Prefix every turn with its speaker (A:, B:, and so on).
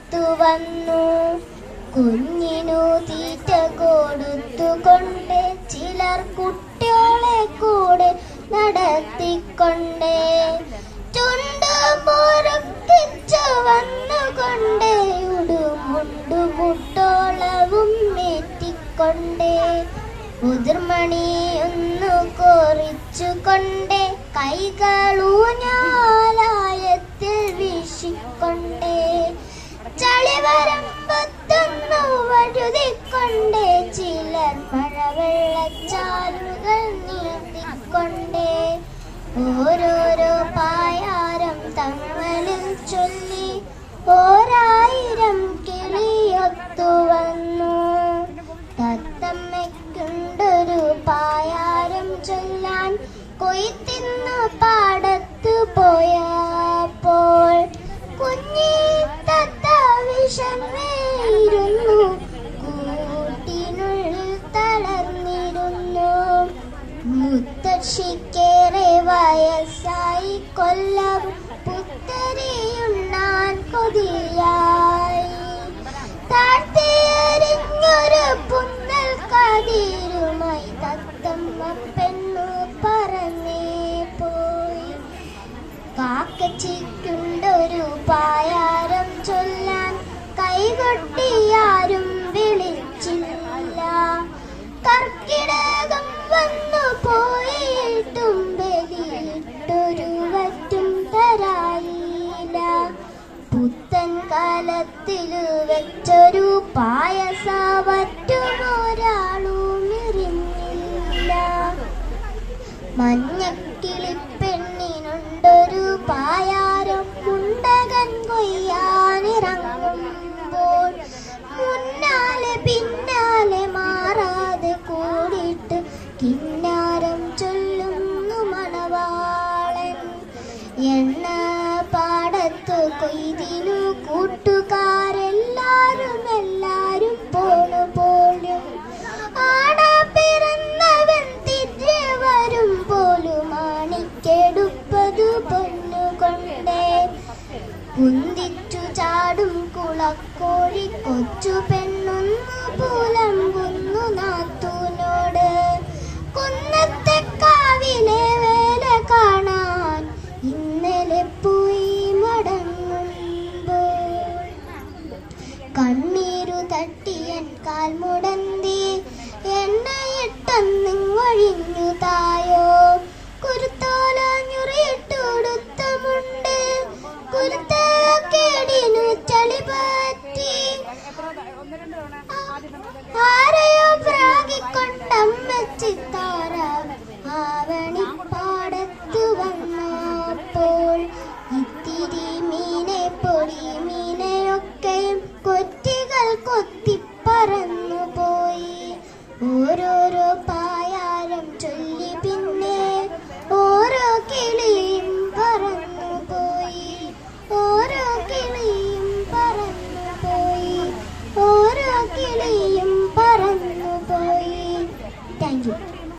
A: അടുത്തു വന്നു. കുഞ്ഞിനു തീറ്റ കൊടുത്തുകൊണ്ട് ചിലർ കുട്ടികളെ കൂടെ നടത്തിക്കൊണ്ട് ചുണ്ടു മുറുക്കിച്ചു വന്നുകൊണ്ട് ഉടുമുണ്ടു മുട്ടോളവും ഏറ്റിക്കൊണ്ട് മുതിർമണി ഒന്നു കോറിച്ചുകൊണ്ട് കൈകളൂഞ്ഞാലായത്തിൽ വീശിക്കൊണ്ട് ചളിവരമ്പത്തൊന്നു വഴുതിക്കൊണ്ട് ചിലർ മഴവെള്ളച്ചാലുകൾ നീന്തിക്കൊണ്ട് ഓരോരോ പായാരം തങ്ങളിൽ ചൊല്ലി ഓരായിരം കിളിയൊത്തു വന്നു. തത്തമ്മയ്ക്കുണ്ടൊരു പായാരം ചൊല്ലാൻ കൊയ്ത്തിന്നു പാടത്തു പോയപ്പോൾ കുഞ്ഞി തത്ത വിഷമേയിരുന്നു കൂട്ടിനുള്ളിൽ തളർന്നിരുന്നു. മുത്തശ്ശിക്കേറെ വയസ്സായി കൊല്ലം പുത്തരിയുണ്ണാൻ കൊതിയായി. താഴ്ത്തിയെറിഞ്ഞൊരു പുന്നൽ കതിരുമായി തത്തമ്മ പെണ്ണു പറന്നേ പോയി. കാക്കച്ചിക്കുണ്ടൊരു പായാരം ചൊല്ലാൻ കൈകൊട്ടിയാരും വിളിച്ചില്ല. കർക്കിടകം വന്നു പോയിട്ടും ബലിയിട്ടൊരു വറ്റും തരായില്ല. പുത്തൻ കാലത്തില് വെച്ചൊരു പായസവറ്റുമൊരാളും എറിഞ്ഞില്ല. മഞ്ഞക്കിളിപ്പെണ്ണിനുണ്ടൊരു പായാരം മുണ്ടകൻ കൊയ്യാനിറങ്ങുമ്പോൾ മുന്നാലെ പിന്നാലെ മാറാതെ കൂടിയിട്ട് കിന്നാരം ചൊല്ലുന്നു മണവാളൻ. എണ്ണ പാടത്ത് കൊയ്തിനു കൂട്ടുകാരെല്ലാരും പോണു പോലും. ആട പിറന്നവൻ തിരികെ വരും പോലും മാണിക്കെടുപ്പതു പൊന്നുകൊണ്ടേ. കുന്തിച്ചു ചാടും കുളക്കോഴി കൊച്ചു പെണ്ണൊന്നു പുലമ്പുന്നു നാത്തൂനോട്. കുന്നത്തെ കാവിലെ വേല കാണാൻ ഇന്നലെ പോയി മടങ്ങുമ്പോൾ കണ്ണീരു തട്ടിയൻ കാൽ മുടന്തി എണ്ണയിട്ടൊന്നും ഒഴിഞ്ഞു തായോ. കുരുത്തോല ഞുറിയിട്ടുടുത്ത മുണ്ട് കുരുത്തക്കേടിനു ചളി പറ്റി ആരെയോ പ്രാഗിക്കൊണ്ടമ്മച്ചിത്താറ ആവണിപ്പാടത്തു വന്നപ്പോൾ ഇത്തിരി മീനെ പൊടി മീനെയൊക്കെയും കൊറ്റികൾ കൊത്തിപ്പറന്നു പോയി. ഓരോരോ പായാരം ചൊല്ലി പിന്നെ ഓരോ കിളിയും പറന്നു പോയി. ഓരോ കിളിയും പറന്നു പോയി. ഓരോ കിളിയും പറന്നു പോയി. Thank you.